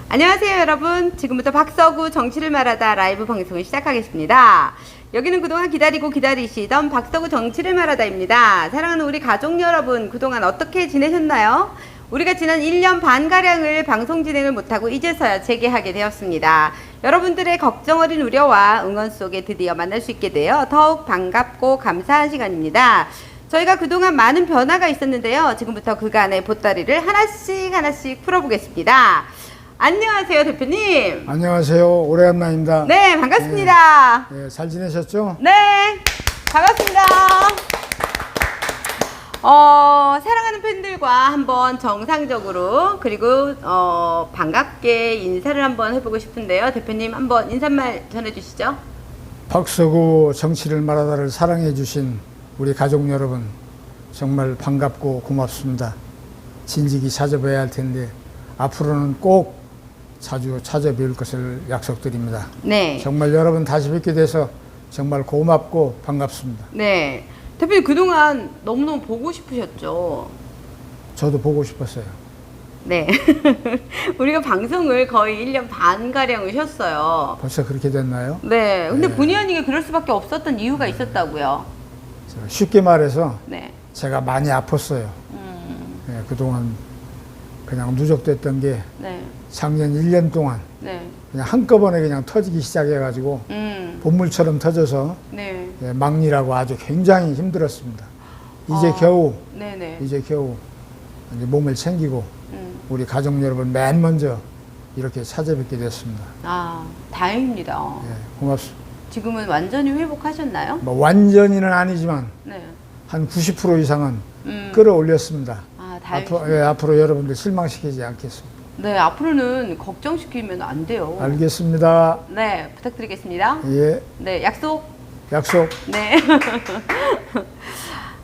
안녕하세요 여러분. 지금부터 박서구 정치를 말하다 라이브 방송을 시작하겠습니다. 여기는 그동안 기다리고 기다리시던 박서구 정치를 말하다입니다. 사랑하는 우리 가족 여러분, 그동안 어떻게 지내셨나요? 우리가 지난 1년 반가량을 방송 진행을 못하고 이제서야 재개하게 되었습니다. 여러분들의 걱정 어린 우려와 응원 속에 드디어 만날 수 있게 되어 더욱 반갑고 감사한 시간입니다. 저희가 그동안 많은 변화가 있었는데요. 지금부터 그간의 보따리를 하나씩 풀어보겠습니다. 안녕하세요 대표님. 안녕하세요. 오래간만입니다. 네, 반갑습니다. 네, 잘 지내셨죠? 네, 반갑습니다. 사랑하는 팬들과 한번 정상적으로 그리고 반갑게 인사를 한번 해보고 싶은데요. 대표님 한번 인사말 전해주시죠. 박서구 정치를 말하다를 사랑해 주신 우리 가족 여러분, 정말 반갑고 고맙습니다. 진지기 찾아뵈야 할 텐데 앞으로는 꼭 자주 찾아뵐 것을 약속드립니다. 네. 정말 여러분 다시 뵙게 돼서 정말 고맙고 반갑습니다. 네. 대표님 그동안 너무너무 보고 싶으셨죠? 저도 보고 싶었어요. 네. 우리가 방송을 거의 1년 반가량 쉬었어요. 벌써 그렇게 됐나요? 네. 근데 네. 본의 아니게 그럴 수밖에 없었던 이유가 있었다고요. 쉽게 말해서 네. 제가 많이 아팠어요. 네, 그동안 그냥 누적됐던 게 네. 작년 1년 동안 네. 그냥 한꺼번에 그냥 터지기 시작해가지고 본물처럼 터져서 네. 예, 막리라고 아주 굉장히 힘들었습니다. 이제 겨우 네네. 이제 몸을 챙기고 음. 우리 가족 여러분 맨 먼저 이렇게 찾아뵙게 됐습니다. 아, 다행입니다. 예, 고맙습니다. 지금은 완전히 회복하셨나요? 뭐 완전히는 아니지만 네. 한 90% 이상은 음. 끌어올렸습니다. 아, 다행이죠. 앞으로 여러분들 실망시키지 않겠습니다. 네, 앞으로는 걱정시키면 안 돼요. 알겠습니다. 네, 부탁드리겠습니다. 예, 네, 약속. 약속. 네.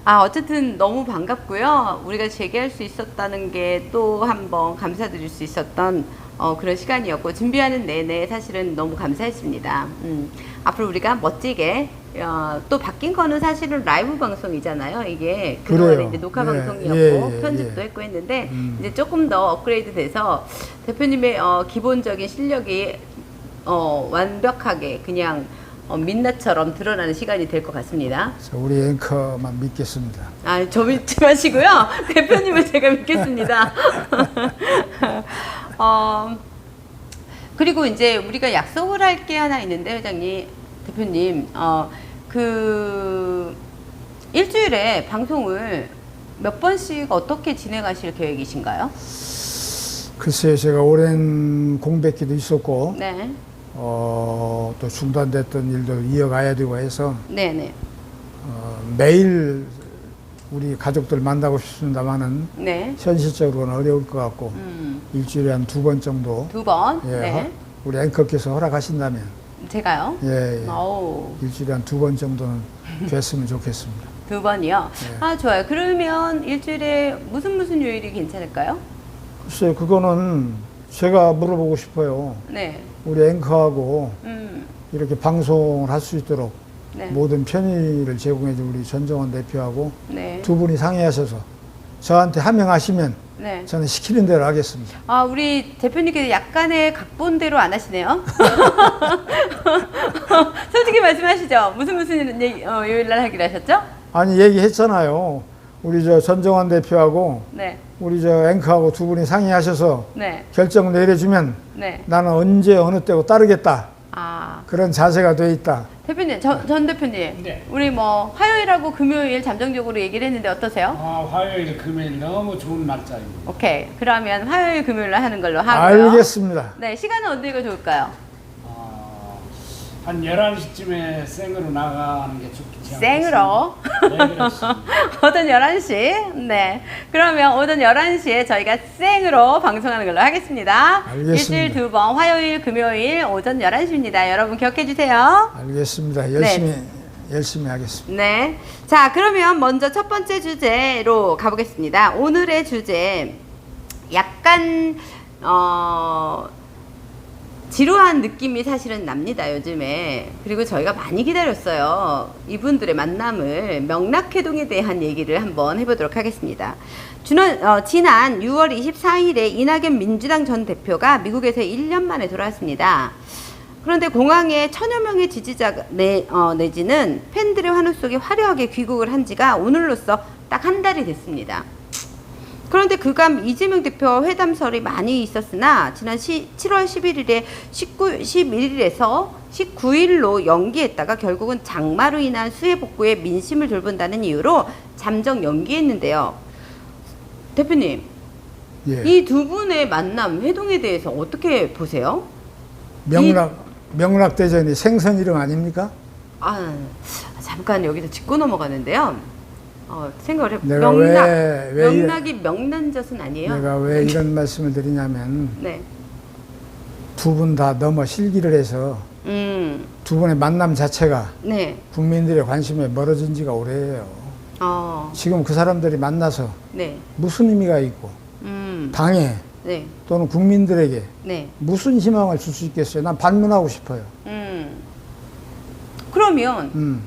아, 어쨌든 너무 반갑고요. 우리가 재개할 수 있었다는 게 또 한번 감사드릴 수 있었던 그런 시간이었고, 준비하는 내내 사실은 너무 감사했습니다. 앞으로 우리가 멋지게, 또 바뀐 거는 사실은 라이브 방송이잖아요. 이게 그동안에 그래요. 이제 녹화 예, 방송이었고, 예, 편집도 예. 했고 했는데, 이제 조금 더 업그레이드 돼서 대표님의 기본적인 실력이 완벽하게 그냥 민낯처럼 드러나는 시간이 될 것 같습니다. 우리 앵커만 믿겠습니다. 아, 저 믿지 마시고요. 대표님을 제가 믿겠습니다. 그리고 이제 우리가 약속을 할 게 하나 있는데, 회장님, 대표님, 일주일에 방송을 몇 번씩 어떻게 진행하실 계획이신가요? 글쎄요, 제가 오랜 공백기도 있었고, 네. 또 중단됐던 일도 이어가야 되고 해서, 네네. 매일 우리 가족들 만나고 싶습니다만은, 네. 현실적으로는 어려울 것 같고, 일주일에 한 2번 정도, 2번. 예, 네. 우리 앵커께서 허락하신다면, 제가요? 예, 예. 오. 일주일에 한 2번 정도는 됐으면 좋겠습니다. 2번이요? 네. 아, 좋아요. 그러면 일주일에 무슨 요일이 괜찮을까요? 글쎄요, 그거는 제가 물어보고 싶어요. 네. 우리 앵커하고 음. 이렇게 방송을 할 수 있도록 네. 모든 편의를 제공해준 우리 전정원 대표하고 네. 두 분이 상의하셔서 저한테 하명하시면 네. 저는 시키는 대로 하겠습니다. 아, 우리 대표님께서 약간의 각본대로 안 하시네요. 솔직히 말씀하시죠. 무슨 요일날 하기로 하셨죠? 아니, 얘기했잖아요. 우리 저 전정원 대표하고 네. 우리 저 앵커하고 두 분이 상의하셔서 네. 결정 내려주면 네. 나는 언제 어느 때고 따르겠다. 아, 그런 자세가 돼 있다. 대표님, 전 대표님. 네. 우리 뭐 화요일하고 금요일 잠정적으로 얘기를 했는데 어떠세요? 화요일, 금요일 너무 좋은 날짜입니다. 오케이. 그러면 화요일, 금요일로 하는 걸로 하고요. 알겠습니다. 네, 시간은 언제가 좋을까요? 한 11시쯤에 생으로 나가는 게 좋겠지 않겠습니까? 생으로? 네, 그렇습니다. 오전 11시. 네. 그러면 오전 11시에 저희가 생으로 방송하는 걸로 하겠습니다. 알겠습니다. 일주일 2번, 화요일, 금요일 오전 11시입니다. 여러분 기억해 주세요. 알겠습니다. 열심히 하겠습니다. 네. 자, 그러면 먼저 첫 번째 주제로 가보겠습니다. 오늘의 주제, 약간, 지루한 느낌이 사실은 납니다, 요즘에. 그리고 저희가 많이 기다렸어요. 이분들의 만남을 명락회동에 대한 얘기를 한번 해보도록 하겠습니다. 지난 6월 24일에 이낙연 민주당 전 대표가 미국에서 1년 만에 돌아왔습니다. 그런데 공항에 천여 명의 지지자 내지는 팬들의 환호 속에 화려하게 귀국을 한 지가 오늘로써 딱 한 달이 됐습니다. 그런데 그간 이재명 대표와 회담설이 많이 있었으나 지난 7월 11일에서 19일로 연기했다가 결국은 장마로 인한 수해 복구에 민심을 돌본다는 이유로 잠정 연기했는데요. 대표님, 예. 이 두 분의 만남, 회동에 대해서 어떻게 보세요? 명락대전이 생선 이름 아닙니까? 잠깐 여기서 짚고 넘어가는데요. 생각을 내가 명락이 명란젓은 아니에요? 내가 왜 이런 말씀을 드리냐면 네. 두 분 다 너무 실기를 해서 두 분의 만남 자체가 네. 국민들의 관심에 멀어진 지가 오래예요. 지금 그 사람들이 만나서 네. 무슨 의미가 있고 당에 네. 또는 국민들에게 네. 무슨 희망을 줄 수 있겠어요? 난 반문하고 싶어요. 그러면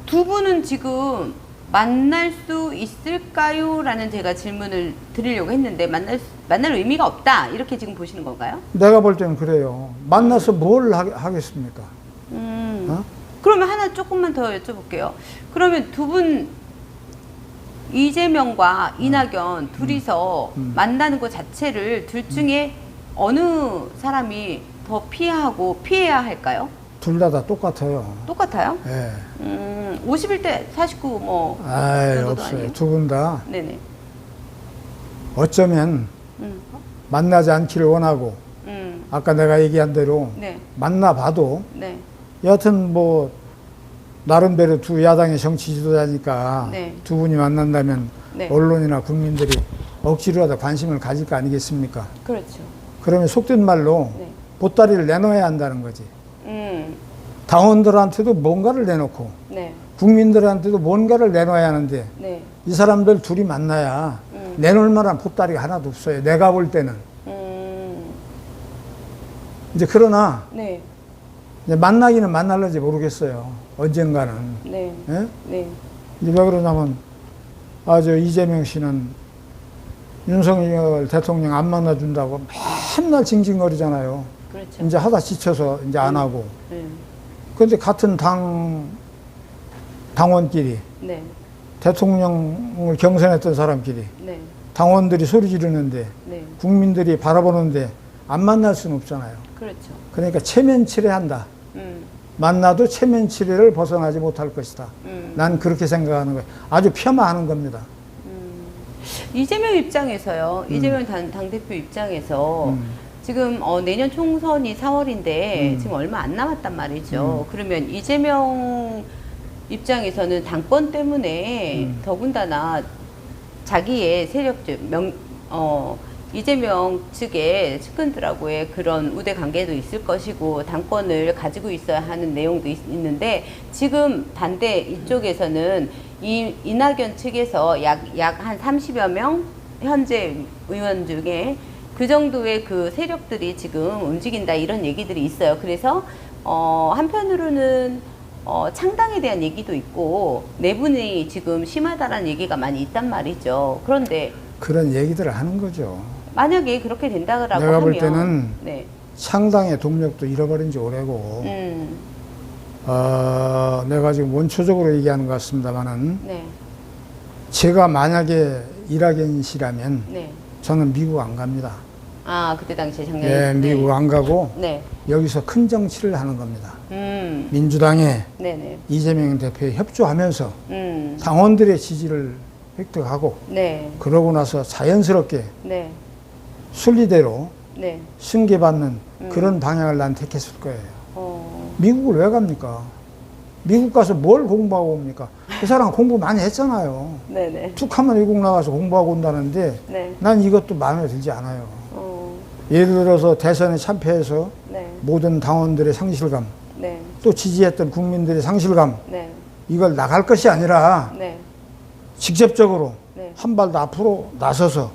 두 분은 지금 만날 수 있을까요? 라는 제가 질문을 드리려고 했는데 만날 의미가 없다 이렇게 지금 보시는 건가요? 내가 볼 때는 그래요. 만나서 뭘 하겠습니까? 그러면 하나 조금만 더 여쭤볼게요. 그러면 두 분 이재명과 이낙연 둘이서 만나는 것 자체를 둘 중에 어느 사람이 더 피해야 할까요? 둘 다 똑같아요. 똑같아요? 예. 51대 49 뭐. 없어요. 아니에요? 두 분 다 네네. 어쩌면 만나지 않기를 원하고 아까 내가 얘기한 대로 네. 만나봐도 네. 여하튼 뭐 나름대로 두 야당의 정치 지도자니까 네. 두 분이 만난다면 네. 언론이나 국민들이 억지로라도 관심을 가질 거 아니겠습니까? 그렇죠. 그러면 속된 말로 네. 보따리를 내놓아야 한다는 거지. 당원들한테도 뭔가를 내놓고 네. 국민들한테도 뭔가를 내놔야 하는데 네. 이 사람들 둘이 만나야 내놓을 만한 보따리가 하나도 없어요. 내가 볼 때는. 이제 그러나 네. 이제 만나기는 만날는지 모르겠어요. 언젠가는. 네. 예? 네. 이제 왜 그러냐면 저 이재명 씨는 윤석열 대통령 안 만나준다고 맨날 징징거리잖아요. 그렇죠. 이제 하다 지쳐서 이제 안 하고. 네. 그런데 같은 당원끼리 네. 대통령을 경선했던 사람끼리 네. 당원들이 소리 지르는데 네. 국민들이 바라보는데 안 만날 수는 없잖아요. 그렇죠. 그러니까 체면치레한다. 만나도 체면치레를 벗어나지 못할 것이다. 난 그렇게 생각하는 거예요. 아주 폄하하는 겁니다. 이재명 입장에서요. 이재명 당대표 입장에서 지금 내년 총선이 4월인데 지금 얼마 안 남았단 말이죠. 그러면 이재명 입장에서는 당권 때문에 더군다나 자기의 세력적 이재명 측의 측근들하고의 그런 우대 관계도 있을 것이고 당권을 가지고 있어야 하는 내용도 있는데 지금 반대 이쪽에서는 이낙연 측에서 약 한 30여 명 현재 의원 중에 그 정도의 그 세력들이 지금 움직인다 이런 얘기들이 있어요. 그래서 한편으로는 창당에 대한 얘기도 있고 내분이 지금 심하다라는 얘기가 많이 있단 말이죠. 그런데 그런 얘기들을 하는 거죠. 만약에 그렇게 된다라고 내가 하면 볼 때는 네. 창당의 동력도 잃어버린 지 오래고 내가 지금 원초적으로 얘기하는 것 같습니다만은 네. 제가 만약에 이낙연 씨라면 네. 저는 미국 안 갑니다. 그때 당시에 작년에 예, 미국 안 가고 네. 여기서 큰 정치를 하는 겁니다. 음. 민주당에 네네. 이재명 대표에 협조하면서 당원들의 지지를 획득하고 네. 그러고 나서 자연스럽게 네. 순리대로 네. 승계받는 그런 방향을 난 택했을 거예요. 어. 미국을 왜 갑니까? 미국 가서 뭘 공부하고 옵니까? 그 사람 공부 많이 했잖아요. 네네. 툭 하면 미국 나가서 공부하고 온다는데 네. 난 이것도 마음에 들지 않아요. 어. 예를 들어서 대선에 참패해서 네. 모든 당원들의 상실감, 네. 또 지지했던 국민들의 상실감, 네. 이걸 나갈 것이 아니라 네. 직접적으로 네. 한 발 더 앞으로 나서서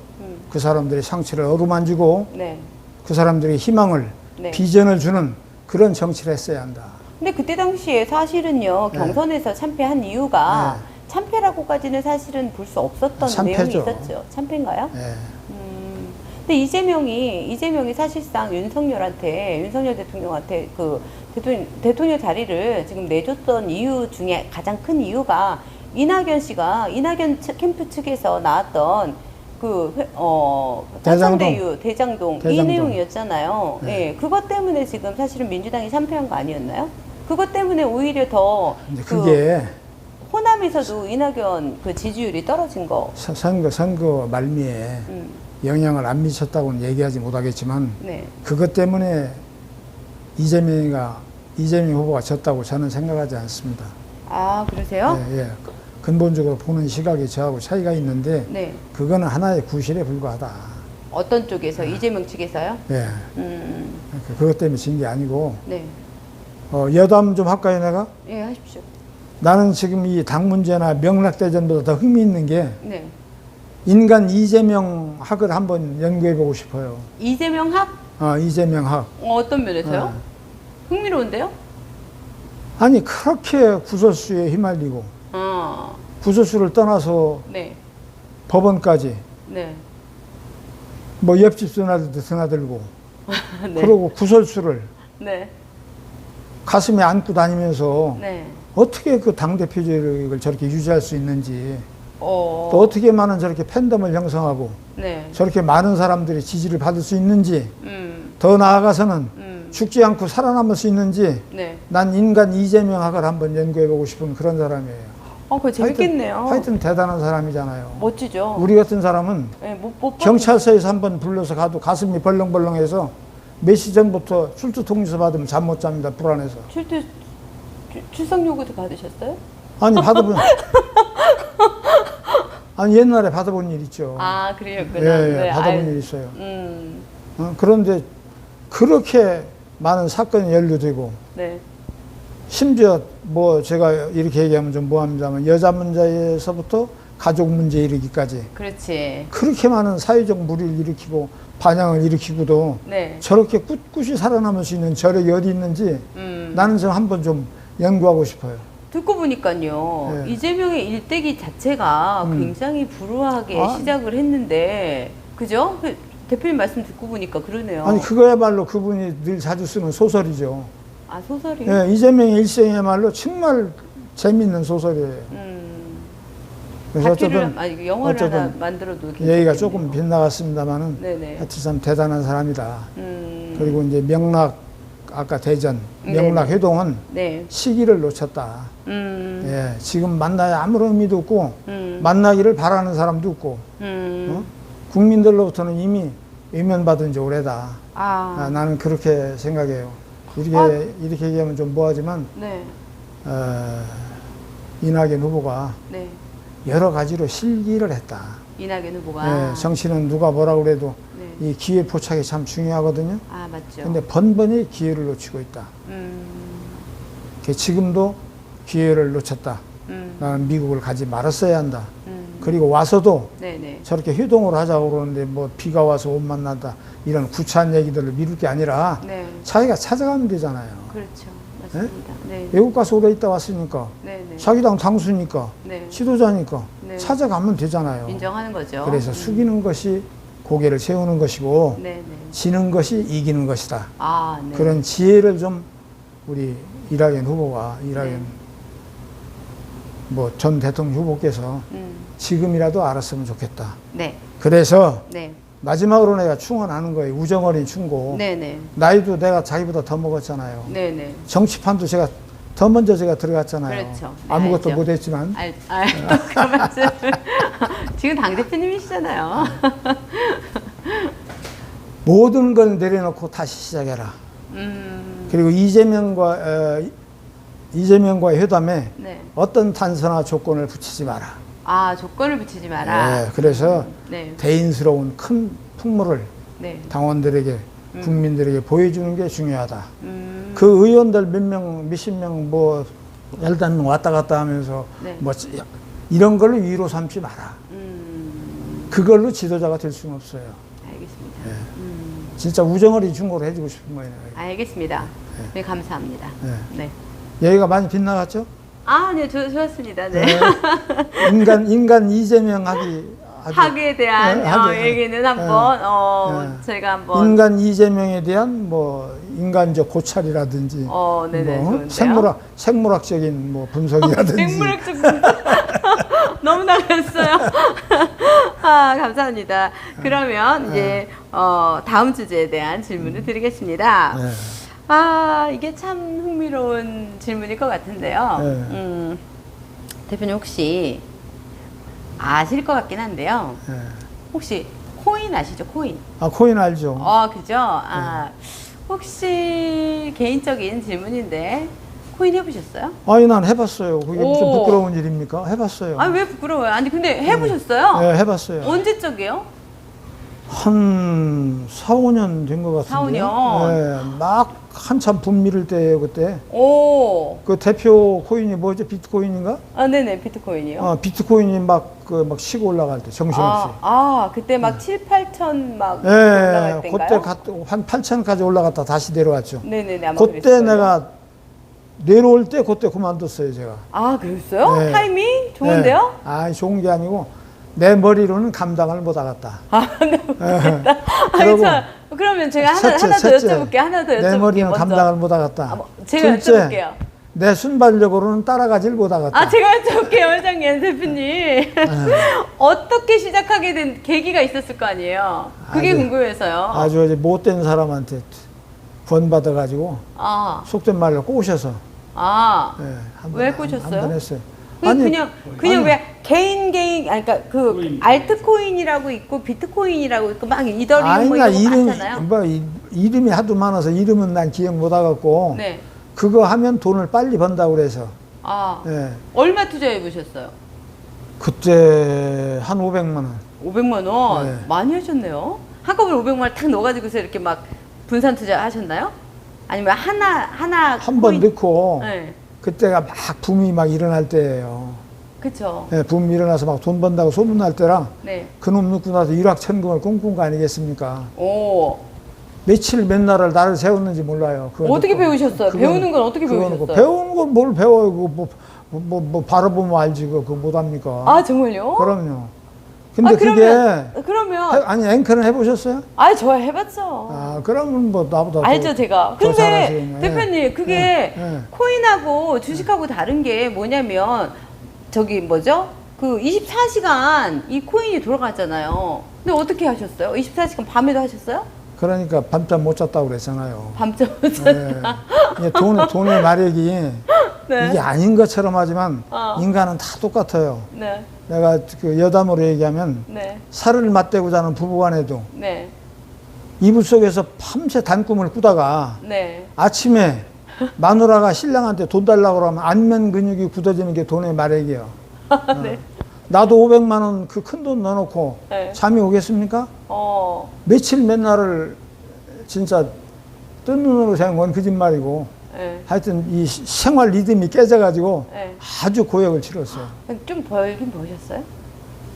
그 사람들의 상처를 어루만지고 네. 그 사람들의 희망을 네. 비전을 주는 그런 정치를 했어야 한다. 근데 그때 당시에 사실은요, 네. 경선에서 참패한 이유가 네. 참패라고까지는 사실은 볼 수 없었던 참패죠. 내용이 있었죠. 참패인가요? 예. 근데 이재명이 사실상 윤석열 대통령한테 그 대통령 자리를 지금 내줬던 이유 중에 가장 큰 이유가 이낙연 캠프 측에서 나왔던 대장동 이 대장동. 내용이었잖아요. 네. 예, 그것 때문에 지금 사실은 민주당이 참패한 거 아니었나요? 그것 때문에 오히려 더 이제 그게 호남에서도 이낙연 그 지지율이 떨어진 거. 선거 말미에 영향을 안 미쳤다고는 얘기하지 못하겠지만 네. 그것 때문에 이재명 후보가 졌다고 저는 생각하지 않습니다. 아, 그러세요? 예, 예. 근본적으로 보는 시각이 저하고 차이가 있는데 네. 그거는 하나의 구실에 불과하다. 어떤 쪽에서? 이재명 측에서요? 예. 그것 때문에 진 게 아니고 네. 여담 좀 할까요, 내가? 예, 하십시오. 나는 지금 이 당 문제나 명락대전보다 더 흥미있는 게 네. 인간 이재명 학을 한번 연구해보고 싶어요. 이재명 학? 이재명 학. 어떤 면에서요? 흥미로운데요? 아니 그렇게 구설수에 휘말리고 구설수를 떠나서 네. 법원까지 네. 뭐 옆집 드나들고 네. 그러고 구설수를 네. 가슴에 안고 다니면서 네. 어떻게 그 당대표직을 저렇게 유지할 수 있는지 또 어. 어떻게 많은 저렇게 팬덤을 형성하고 네. 저렇게 많은 사람들이 지지를 받을 수 있는지 음. 더 나아가서는 죽지 않고 살아남을 수 있는지 네. 난 인간 이재명 학을 한번 연구해보고 싶은 그런 사람이에요. 그거 재밌겠네요. 하여튼 대단한 사람이잖아요. 멋지죠? 우리 같은 사람은 네, 못 경찰서에서 한번 불러서 가도 가슴이 벌렁벌렁해서 몇 시 전부터 출두 통지서 받으면 잠 못 잡니다. 불안해서. 출석 요구도 받으셨어요? 아니 받아본 아니 옛날에 받아본 일 있죠. 아, 그러셨구나. 예, 네, 받아본 일 있어요. 음. 그런데 그렇게 많은 사건이 연루되고 네. 심지어 뭐 제가 이렇게 얘기하면 좀 뭐합니다만 여자 문제에서부터 가족 문제 이르기까지 그렇지. 그렇게 많은 사회적 무리를 일으키고 반향을 일으키고도 네. 저렇게 꿋꿋이 살아남을 수 있는 저력이 어디 있는지 나는 좀 한번 좀 연구하고 싶어요. 듣고 보니까요. 네. 이재명의 일대기 자체가 굉장히 불우하게 시작을 했는데, 그죠? 대표님 말씀 듣고 보니까 그러네요. 아니 그거야말로 그분이 늘 자주 쓰는 소설이죠. 아, 소설이요? 예, 이재명의 일생이야말로 정말 재밌는 소설이에요. 그래서 영화를 어쨌든 하나 만들어도 얘기가 조금 빗나갔습니다만은 네네. 하여튼 참 대단한 사람이다. 그리고 이제 아까 대전 명락 네네. 회동은 네. 시기를 놓쳤다. 예, 지금 만나야 아무런 의미도 없고 만나기를 바라는 사람도 없고 국민들로부터는 이미 외면받은 지 오래다. 나는 그렇게 생각해요. 이렇게 얘기하면 좀 뭐하지만 네. 이낙연 후보가 네. 여러 가지로 실기를 했다. 이낙연 후보가. 예, 정치는 누가 뭐라고 그래도 네. 이 기회 포착이 참 중요하거든요. 아, 맞죠. 근데 번번이 기회를 놓치고 있다. 지금도 기회를 놓쳤다. 나는 미국을 가지 말았어야 한다. 그리고 와서도 네네. 저렇게 회동을 하자고 그러는데 뭐 비가 와서 못 만난다. 이런 구차한 얘기들을 미룰 게 아니라 네. 자기가 찾아가면 되잖아요. 그렇죠. 맞습니다. 네. 외국 가서 오래 있다 왔으니까 네네. 자기 당 당수니까 네. 지도자니까 네. 찾아가면 되잖아요. 인정하는 거죠. 그래서 숙이는 것이 고개를 세우는 것이고 네네. 지는 것이 이기는 것이다. 아, 네. 그런 지혜를 좀 우리 이낙연 후보가 뭐 전 대통령 후보께서 지금이라도 알았으면 좋겠다. 네. 그래서 네. 마지막으로 내가 충원하는 거예요. 우정어린 충고. 네네. 나이도 내가 자기보다 더 먹었잖아요. 네네. 정치판도 더 먼저 제가 들어갔잖아요. 그렇죠. 네, 아무것도 알죠. 못했지만. 그 말씀. 지금 당대표님이시잖아요. 모든 걸 내려놓고 다시 시작해라. 그리고 이재명과의 회담에 네. 어떤 단서나 조건을 붙이지 마라. 아, 조건을 붙이지 마라. 네, 그래서 네. 대인스러운 큰 풍물을 네. 당원들에게 국민들에게 보여주는 게 중요하다. 그 의원들 몇십 명 뭐 10명 왔다 갔다 하면서 네. 뭐 이런 걸로 위로 삼지 마라. 그걸로 지도자가 될 수는 없어요. 알겠습니다. 네. 진짜 우정어리 충고를 해주고 싶은 거예요. 알겠습니다. 네, 감사합니다. 네. 네. 여기가 많이 빗나갔죠? 아, 네, 좋았습니다. 네. 인간 이재명 하기 아주 학에 대한 네, 학에, 얘기는 한번 네. 저희가 한번 인간 이재명에 대한 뭐 인간적 고찰이라든지 네네, 뭐 좋은데요? 생물학적인 뭐 분석이라든지 생물학적 너무 나갔어요. 아, 감사합니다. 그러면 이제 다음 주제에 대한 질문을 드리겠습니다. 네. 아, 이게 참 흥미로운 질문일 것 같은데요. 네. 대표님 혹시 아실 것 같긴 한데요. 네. 혹시 코인 아시죠? 코인. 아 코인 알죠? 그죠? 혹시 개인적인 질문인데 코인 해보셨어요? 아니 난 해봤어요. 그게 무슨 오. 부끄러운 일입니까? 해봤어요. 아, 왜 부끄러워요? 아니, 근데 해보셨어요? 네, 해봤어요. 언제적이에요? 한 4, 5년 된 것 같은데. 4, 5년? 네, 막 한참 붐밀을 때예요 그때. 오. 그 대표 코인이 뭐죠? 비트코인인가? 네네, 비트코인이요. 비트코인이 막 치고 올라갈 때 정신없이. 그때 막 7, 8천 막 네, 올라갈 때인가요? 그때 한 8천까지 올라갔다 다시 내려왔죠. 네네네, 아마 그때 그랬을 거예요. 내가 내려올 때 그때 그만뒀어요 제가. 아, 그랬어요? 네. 타이밍 좋은데요? 네. 아, 좋은 게 아니고 내 머리로는 감당을 못 하겠다. 네, 모르겠다. 그러고 그러면 제가 하나 더 셋째, 여쭤볼게요. 하나 더 여쭤볼게요. 내 머리는 먼저. 감당을 못 하겠다. 제가 둘째, 여쭤볼게요. 내 순발력으로는 따라가질 못 하겠다. 제가 여쭤볼게요, 회장님, 대표님. 어떻게 시작하게 된 계기가 있었을 거 아니에요? 그게 아주- 궁금해서요. 아주 이제 못된 사람한테 구원받아가지고 아, 속된 말로 꼬셔서 예, 왜 꼬셨어요? 한번 했어요. 그냥 아니, 왜 개인, 그러니까 그 코인. 알트코인이라고 있고 비트코인이라고 있고 막 이더리움 뭐 나 이런 거 많잖아요. 이름이 하도 많아서 이름은 난 기억 못 하겠고 네. 그거 하면 돈을 빨리 번다고 그래서 예, 얼마 투자해 보셨어요? 그때 한 500만 원. 500만 원. 네. 많이 하셨네요. 한꺼번에 500만 원 탁 넣어가지고서 이렇게 막 분산 투자 하셨나요? 아니면 하나 한 번 넣고 네. 그때가 막 붐이 막 일어날 때예요. 그쵸. 예, 붐이 일어나서 막 돈 번다고 소문날 때랑 네. 그놈 넣고 나서 일확천금을 꿈꾼 거 아니겠습니까? 오. 며칠 몇 날을 나를 세웠는지 몰라요. 그거 어떻게 넣고. 배우셨어요? 배우는 건 어떻게 그거 배우셨어요? 넣고. 배우는 건 뭘 배워요? 그거 뭐 바라보면 알지. 그거 못합니까? 정말요? 그럼요. 근데 그러면 아니 앵커는 해보셨어요? 저 해봤죠. 그러면 뭐 나보다 알죠, 제가. 더 근데 잘하시겠네. 대표님, 그게 예. 코인하고 주식하고 다른 게 뭐냐면, 저기 뭐죠? 그 24시간 이 코인이 돌아갔잖아요. 근데 어떻게 하셨어요? 24시간 밤에도 하셨어요? 그러니까 밤잠 못 잤다고 그랬잖아요. 밤잠 못 예. 잤다. 이게 돈의 마력이 네. 이게 아닌 것처럼 하지만 어. 인간은 다 똑같아요. 네. 내가 그 여담으로 얘기하면 네. 살을 맞대고 자는 부부간에도 네. 이불 속에서 밤새 단꿈을 꾸다가 네. 아침에 마누라가 신랑한테 돈 달라고 그러면 안면 근육이 굳어지는 게 돈의 마력이에요. 네. 나도 500만 원 그 큰 돈 넣어놓고 네. 잠이 오겠습니까? 며칠 몇 날을 진짜 뜬 눈으로 생각한 건 거짓말이고 네. 하여튼 이 생활 리듬이 깨져가지고 네. 아주 고역을 치렀어요. 좀 벌긴 버셨어요?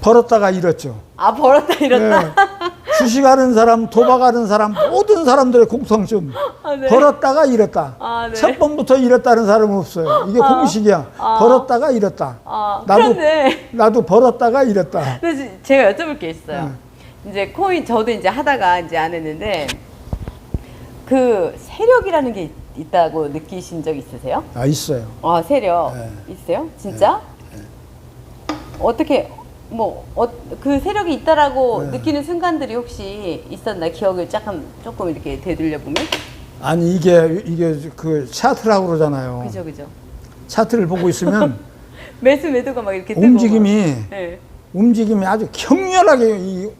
벌었다가 잃었죠. 벌었다 잃었다. 네. 주식하는 사람, 도박하는 사람, 모든 사람들의 공통점. 네. 벌었다가 잃었다. 네. 첫 번부터 잃었다는 사람은 없어요. 이게 공식이야. 벌었다가 잃었다. 그런데 나도 벌었다가 잃었다. 근데 제가 여쭤볼 게 있어요. 이제 코인 저도 이제 하다가 이제 안 했는데 그 세력이라는 게 있다고 느끼신 적 있으세요? 있어요. 세력 네. 있어요? 진짜? 어떻게 그 세력이 있다라고 느끼는 순간들이 혹시 있었나? 기억을 조금 이렇게 되돌려 보면? 아니 이게 그 차트라고 그러잖아요. 그죠. 차트를 보고 있으면 매수 매도가 막 이렇게 뜨고 움직임이 네. 아주 격렬하게 이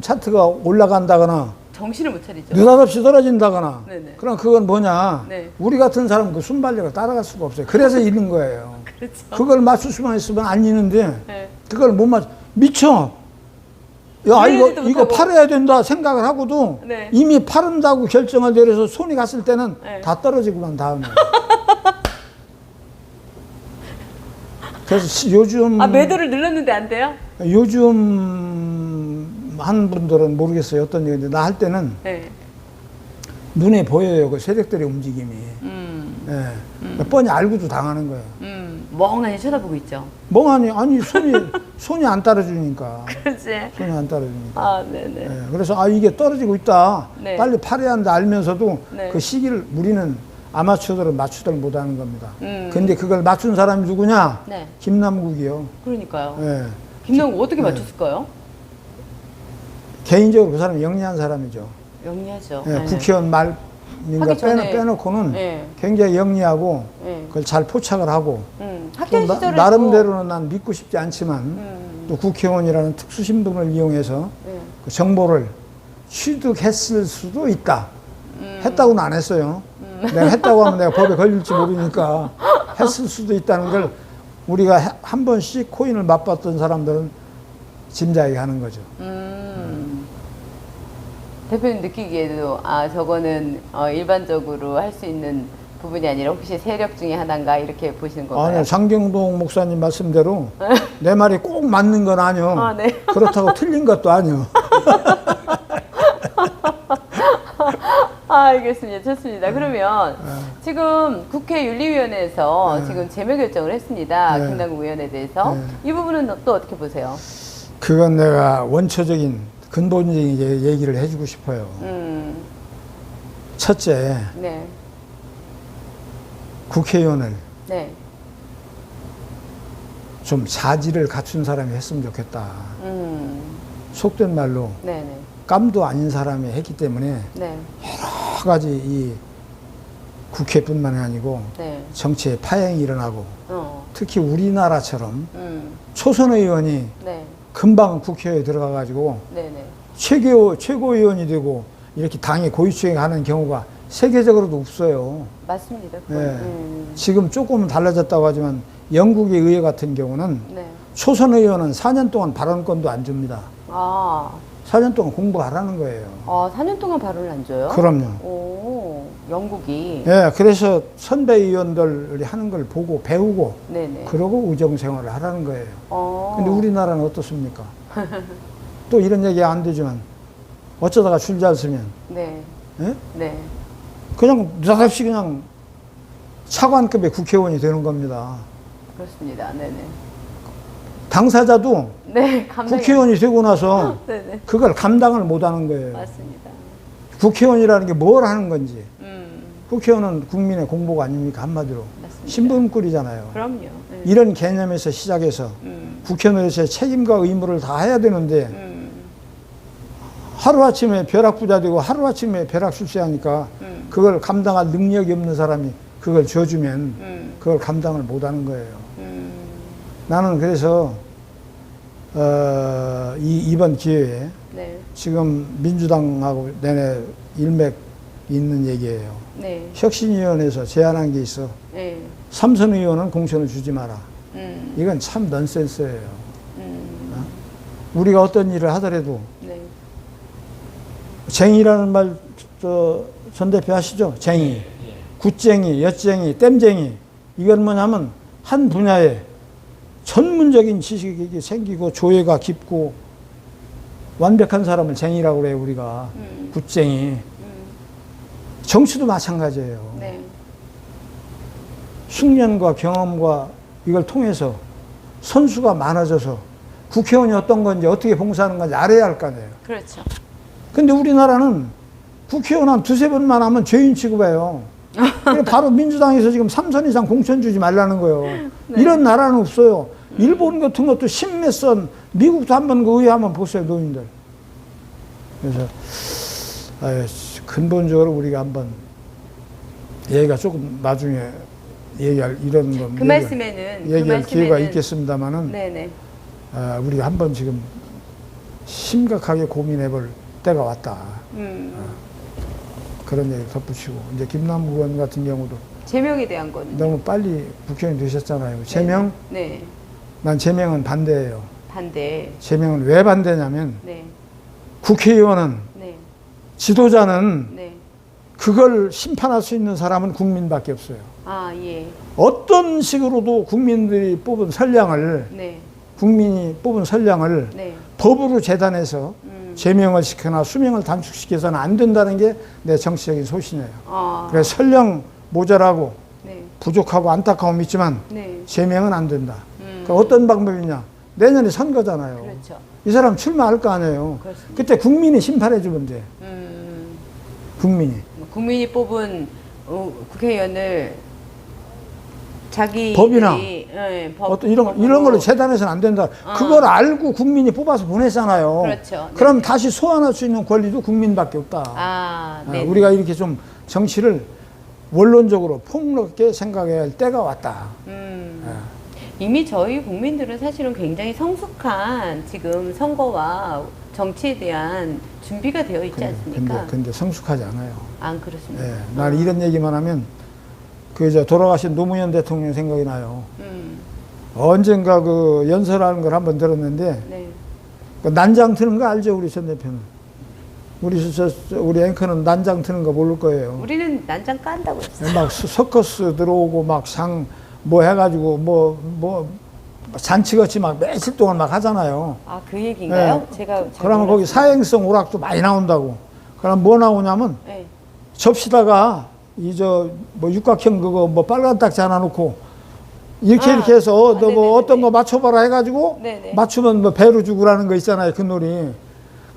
차트가 올라간다거나 정신을 못 차리죠. 느닷없이 떨어진다거나. 네네. 그럼 그건 뭐냐? 네. 우리 같은 사람은 그 순발력을 따라갈 수가 없어요. 그래서 잃는 거예요. 그렇죠. 그걸 맞출 수만 있으면 안 잃는데 네. 그걸 못 미쳐. 야 밀지도 이거 못하고. 팔아야 된다 생각을 하고도 네. 이미 팔은다고 결정을 내려서 손이 갔을 때는 네. 다 떨어지고만 다음에. 그래서 요즘 매도를 눌렀는데 안 돼요? 요즘 한 분들은 모르겠어요 어떤 얘기인데 나 할 때는 네. 눈에 보여요. 그 세력들의 움직임이. 예. 뻔히 알고도 당하는 거예요. 멍하니 쳐다보고 있죠. 멍하니, 아니, 손이 안 따라주니까. 그렇지. 손이 안 따라주니까. 아, 네네. 예. 그래서, 아, 이게 떨어지고 있다. 네. 빨리 팔아야 한다 알면서도 네. 그 시기를 우리는 아마추어들은 맞추들 못하는 겁니다. 근데 그걸 맞춘 사람이 누구냐? 네. 김남국이요. 그러니까요. 예. 김남국 어떻게 맞췄을까요? 개인적으로 그 사람이 영리한 사람이죠. 영리하죠. 예, 네. 국회의원 말인가 하기 전에- 빼놓고는 네. 굉장히 영리하고 네. 그걸 잘 포착을 하고 학교 또 시절에 나름대로는 난 믿고 싶지 않지만 또 국회의원이라는 특수 신분을 이용해서 그 정보를 취득했을 수도 있다. 했다고는 안 했어요. 내가 했다고 하면 내가 법에 걸릴지 모르니까 했을 수도 있다는 걸 우리가 한 번씩 코인을 맛봤던 사람들은 짐작이 하는 거죠. 대표님 느끼기에도 아 저거는 일반적으로 할 수 있는 부분이 아니라 혹시 세력 중에 하나인가 이렇게 보시는 건가요? 아니요, 장경동 목사님 말씀대로 내 말이 꼭 맞는 건 아니요. 아, 네. 그렇다고 틀린 것도 아니요. 아, 알겠습니다. 좋습니다. 그러면 지금 국회 윤리위원회에서 지금 제명 결정을 했습니다. 네. 김남국 의원에 대해서 네. 이 부분은 또 어떻게 보세요? 그건 내가 원초적인 근본적인 얘기를 해주고 싶어요. 첫째, 네, 국회의원을 네, 좀 자질을 갖춘 사람이 했으면 좋겠다. 속된 말로 네, 네, 깜도 아닌 사람이 했기 때문에 네, 여러 가지 이 국회뿐만이 아니고 네, 정치에 파행이 일어나고 특히 우리나라처럼 네, 초선 의원이 금방 국회에 들어가가지고 네, 네, 최고위원이 되고 이렇게 당의 고위층에 가는 경우가 세계적으로도 없어요. 맞습니다. 네. 지금 조금은 달라졌다고 하지만 영국의 의회 같은 경우는 네, 초선 의원은 4년 동안 발언권도 안 줍니다. 아, 4년 동안 공부하라는 거예요. 4년 동안 발언을 안 줘요? 그럼요. 오, 영국이. 예, 그래서 선배 의원들이 하는 걸 보고 배우고 네네. 그러고 의정 생활을 하라는 거예요. 근데 어. 우리나라는 어떻습니까? 또 이런 얘기 안 되지만 어쩌다가 줄 잘 서면 네. 예? 네. 그냥 느닷없이 그냥 차관급의 국회의원이 되는 겁니다. 그렇습니다. 네네. 당사자도 네, 감당이. 국회의원이 되고 나서 네네. 그걸 감당을 못 하는 거예요. 맞습니다. 국회의원이라는 게 뭘 하는 건지. 음, 국회의원은 국민의 공복 아닙니까? 한마디로. 맞습니다. 신분꿀이잖아요. 그럼요. 네. 이런 개념에서 시작해서 국회의원으로서의 책임과 의무를 다 해야 되는데 하루아침에 벼락부자 되고 하루아침에 벼락출세하니까 그걸 감당할 능력이 없는 사람이 그걸 줘주면 그걸 감당을 못하는 거예요. 나는 그래서 이번 기회에 네. 지금 민주당하고 내내 일맥 있는 얘기예요. 네. 혁신위원회에서 제안한 게 있어. 네. 삼선 의원은 공천을 주지 마라. 음, 이건 참 넌센스예요. 우리가 어떤 일을 하더라도 네. 쟁이라는 말 전 대표 하시죠? 쟁이. 굿쟁이, 엿쟁이, 땜쟁이. 이건 뭐냐면 한 분야에 전문적인 지식이 생기고 조예가 깊고 완벽한 사람을 쟁이라고 그래요, 우리가. 굿쟁이. 정치도 마찬가지예요. 네. 숙련과 경험과 이걸 통해서 선수가 많아져서 국회의원이 어떤 건지 어떻게 봉사하는 건지 알아야 할 거 아니에요. 그렇죠. 근데 우리나라는 국회의원 한 두세 번만 하면 죄인 취급해요. 바로 민주당에서 지금 3선 이상 공천 주지 말라는 거예요. 네. 이런 나라는 없어요. 일본 같은 것도 십몇 선, 미국도 한번 그 의회 한번 보세요, 노인들. 그래서 근본적으로 우리가 한번 얘기가 조금 나중에 얘기할 이런 거 그 말씀에는 얘기할 기회가 있겠습니다만은 네네. 우리가 한번 지금 심각하게 고민해볼 때가 왔다. 그런 얘기 덧붙이고 이제 김남국 의원 같은 경우도 제명에 대한 거는 너무 빨리 국회의원이 되셨잖아요. 제명? 네. 난 제명은 반대예요. 반대. 제명은 왜 반대냐면 네. 국회의원은 네. 지도자는 네. 그걸 심판할 수 있는 사람은 국민밖에 없어요. 아, 예. 어떤 식으로도 국민들이 뽑은 선량을 네. 국민이 뽑은 선량을 네. 법으로 재단해서 제명을 시키거나 수명을 단축시켜서는 안 된다는 게 내 정치적인 소신이에요. 그래서 선량 모자라고 네. 부족하고 안타까움이 있지만 네. 제명은 안 된다. 그러니까 어떤 방법이냐? 내년에 선거잖아요. 그렇죠. 이 사람 출마할 거 아니에요. 그렇습니다. 그때 국민이 심판해 주면 돼. 국민이. 국민이 뽑은 국회의원을 자기 법이나 법, 이런 걸로 재단해서는 안 된다. 그걸 알고 국민이 뽑아서 보냈잖아요. 그렇죠. 그럼 네네. 다시 소환할 수 있는 권리도 국민밖에 없다. 네. 우리가 이렇게 좀 정치를 원론적으로 폭넓게 생각해야 할 때가 왔다. 이미 저희 국민들은 사실은 굉장히 성숙한 지금 선거와 정치에 대한 준비가 되어 있지 않습니까? 근데 성숙하지 않아요. 안 그렇습니까? 나는 이런 얘기만 하면 돌아가신 노무현 대통령 생각이 나요. 언젠가 그 연설하는 걸 한번 들었는데 네. 그 난장 트는 거 알죠, 우리 전 대표는? 우리 앵커는 난장 트는 거 모를 거예요. 우리는 난장 깐다고 했어요. 막 서커스 들어오고 막 상 뭐 해가지고 뭐 잔치같이 막 며칠 동안 막 하잖아요. 그 얘기인가요? 제가 잘 그러면 거기 몰랐어요. 사행성 오락도 많이 나온다고. 그럼 뭐 나오냐면 네. 접시다가 뭐 육각형 그거 뭐 빨간 딱지 하나 놓고 이렇게 해서 너 뭐 어떤 거 맞춰봐라 해가지고 네네. 맞추면 뭐 배로 주고라는 거 있잖아요. 그 놀이.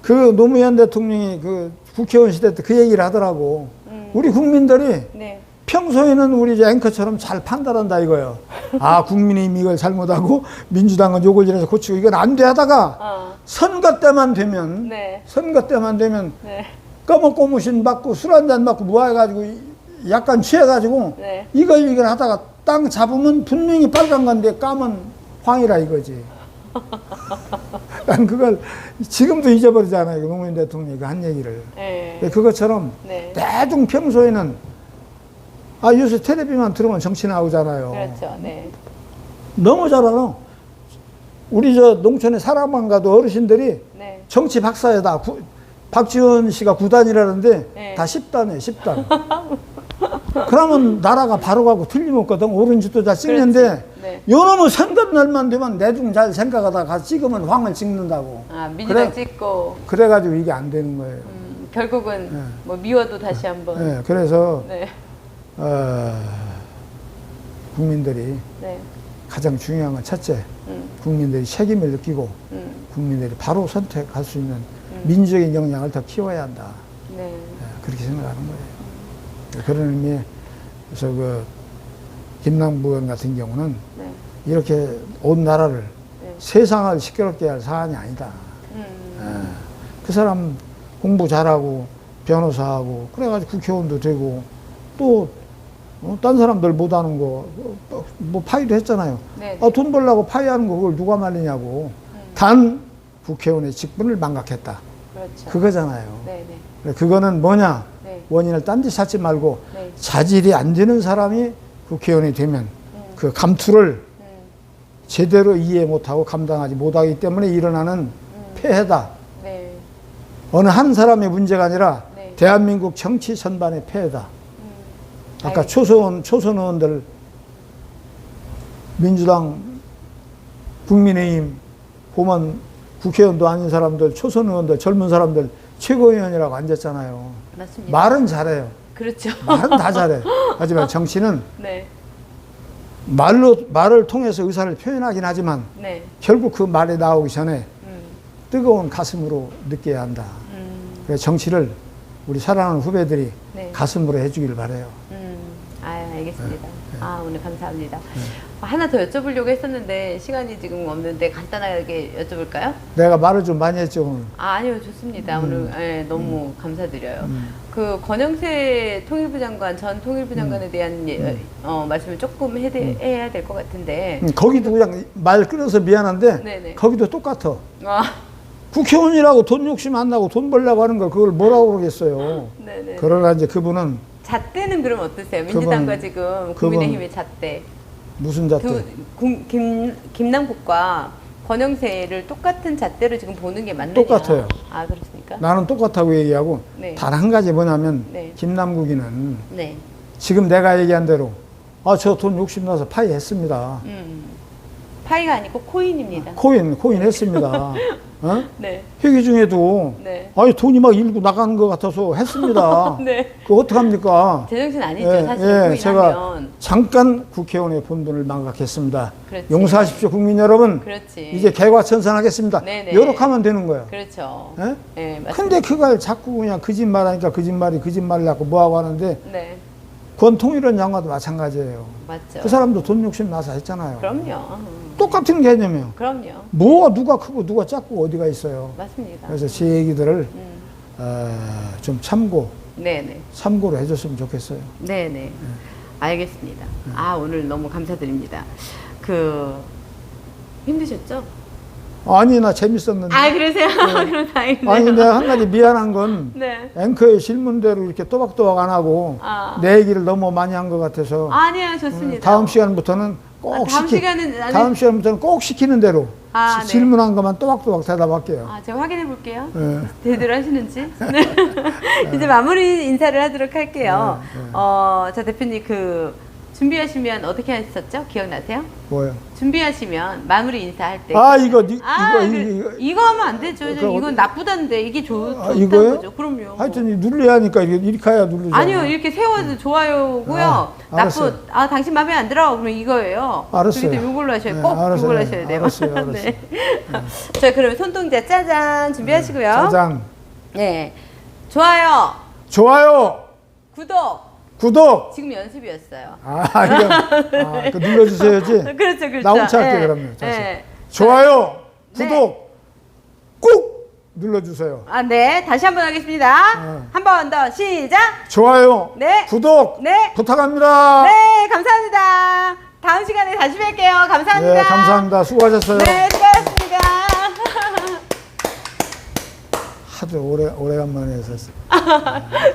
그 노무현 대통령이 그 국회의원 시대 때 그 얘기를 하더라고. 우리 국민들이 네. 평소에는 우리 이제 앵커처럼 잘 판단한다 이거예요. 국민의힘 이걸 잘못하고 민주당은 요걸 이래서 고치고 이건 안 돼 하다가 선거 때만 되면 네. 네. 꺼먹고무신 맞고 술 한잔 맞고 무아해가지고 약간 취해가지고 네. 이걸 하다가 땅 잡으면 분명히 빨간 건데 까면 황이라 이거지. 난 그걸 지금도 잊어버리잖아요. 노무현 대통령이 한 얘기를. 네. 그것처럼 네. 대중 평소에는 요새 텔레비만 들으면 정치 나오잖아요. 그렇죠. 네. 너무 잘 알아. 우리 농촌에 사람만 가도 어르신들이 네. 정치 박사에다 박지원 씨가 9단이라는데 네. 다 10단이에요, 10단. 그러면 나라가 바로 가고 틀림없거든. 옳은 짓도 다 찍는데, 그렇지. 네. 요놈은 선거 날만 되면 내중 잘 생각하다가 가서 찍으면 황을 찍는다고. 민주당 찍고. 그래가지고 이게 안 되는 거예요. 결국은 뭐 미워도 다시 한번. 네, 그래서, 네. 국민들이 네. 가장 중요한 건 첫째, 국민들이 책임을 느끼고, 국민들이 바로 선택할 수 있는 민주적인 역량을 더 키워야 한다. 네. 그렇게 생각하는 거예요. 그런 의미에서 김남부 의원 같은 경우는 네. 이렇게 온 나라를 네. 세상을 시끄럽게 할 사안이 아니다. 그 사람 공부 잘하고 변호사하고 그래가지고 국회의원도 되고 또 딴 사람들 못하는 거 뭐 파이도 했잖아요. 네. 돈 벌려고 파이하는 거 그걸 누가 말리냐고. 단 국회의원의 직분을 망각했다. 그렇죠. 그거잖아요. 네, 네. 그거는 뭐냐? 네. 원인을 딴 데 찾지 말고 네. 자질이 안 되는 사람이 국회의원이 되면 그 감투를 제대로 이해 못하고 감당하지 못하기 때문에 일어나는 폐해다. 네. 어느 한 사람의 문제가 아니라 네. 대한민국 정치 전반의 폐해다. 아까 알겠습니다. 초선 의원들 민주당, 국민의힘 보면 국회의원도 아닌 사람들, 초선 의원들, 젊은 사람들 최고위원이라고 앉았잖아요. 맞습니다. 말은 잘해요. 그렇죠. 말은 다 잘해. 하지만 정치는 네. 말을 통해서 의사를 표현하긴 하지만 네. 결국 그 말이 나오기 전에 뜨거운 가슴으로 느껴야 한다. 그래서 정치를 우리 사랑하는 후배들이 네. 가슴으로 해주길 바라요. 알겠습니다. 오늘 감사합니다. 하나 더 여쭤보려고 했었는데 시간이 지금 없는데 간단하게 여쭤볼까요? 내가 말을 좀 많이 했죠 오늘. 아니요, 좋습니다. 오늘 너무 감사드려요. 그 권영세 통일부 장관, 전 통일부 장관에 대한 말씀을 조금 해야 될 것 같은데. 거기도 그냥 말 끊어서 미안한데 네네. 거기도 똑같아. 아, 국회의원이라고 돈 욕심 안 나고 돈 벌려고 하는 걸 그걸 뭐라고 그러겠어요. 네네. 그러나 이제 그분은 잣대는 그럼 어떠세요? 민주당과 지금 국민의힘의 잣대. 무슨 잣대? 김남국과 권영세를 똑같은 잣대로 지금 보는 게 맞느냐? 똑같아요. 그렇습니까? 나는 똑같다고 얘기하고 네. 단 한 가지 뭐냐면 네. 김남국이는 네. 지금 내가 얘기한 대로 저 돈 욕심 나서 파이했습니다. 파이가 아니고 코인입니다. 코인 했습니다. 어? 네. 회기 중에도 네. 아니 돈이 막 일고 나가는 것 같아서 했습니다. 네. 그거 어떡합니까? 제정신 아니죠. 예, 사실 예, 코인 제가 하면. 잠깐 국회의원의 본분을 망각했습니다. 그렇지. 용서하십시오, 국민 여러분. 그렇지. 이제 개과천선하겠습니다. 네네. 요렇게 하면 되는 거예요. 그렇죠. 예? 네, 맞습니다. 근데 그걸 자꾸 그냥 거짓말하니까 거짓말을 하고 뭐하고 하는데 네. 권통일은 양반도 마찬가지예요. 맞죠. 그 사람도 돈 욕심 나서 했잖아요. 그럼요. 똑같은 개념이에요. 그럼요. 뭐가 누가 크고 누가 작고 어디가 있어요. 맞습니다. 그래서 제 얘기들을 음. 좀 네네. 참고로 해줬으면 좋겠어요. 네네. 알겠습니다. 아, 오늘 너무 감사드립니다. 힘드셨죠? 아니 나 재밌었는데. 아, 그러세요? 그럼 다행이네요. 아니 내가 한 가지 미안한 건 네. 앵커의 질문대로 이렇게 또박또박 안 하고 아. 내 얘기를 너무 많이 한 것 같아서 아니요, 좋습니다. 다음 시간부터는 꼭 다음 시간은 아니- 다음 시간부터는 꼭 시키는 대로 아, 네. 질문한 것만 또박또박 대답할게요. 아, 제가 확인해 볼게요. 네. 제대로 하시는지. 네. 이제 마무리 인사를 하도록 할게요. 네. 자, 대표님 준비하시면 어떻게 하셨죠? 기억나세요? 뭐요? 준비하시면 마무리 인사할 때. 아 이거 이거 하면 안 되죠. 그럼 이건 나쁘다는데 이게 좋다는 이거요? 거죠. 그럼요. 하여튼 누르야 하니까 이렇게 해야 누르죠. 아니요, 이렇게 세워도 좋아요고요. 알았어요. 당신 마음에 안 들어. 그러면 이거예요. 알았어요. 그렇기 때문에 이걸로 하셔야 네, 꼭 알았어요. 이걸로 하셔야 돼요. 알았어요. 네. 자, 그러면 손동작 짜잔 준비하시고요. 짜장. 네. 좋아요. 좋아요. 구독. 구독. 지금 연습이었어요. 그거 눌러주셔야지. 그렇죠. 나 혼자 할게 네. 그러면. 다시. 네. 좋아요. 네. 구독. 꾹 눌러주세요. 아, 네. 다시 한번 하겠습니다. 한 번 더 시작. 좋아요. 네. 구독. 네. 부탁합니다. 네, 감사합니다. 다음 시간에 다시 뵐게요. 감사합니다. 네, 감사합니다. 수고하셨어요. 네, 수고하셨습니다. 하도 오래간만에 해서.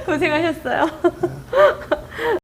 고생하셨어요.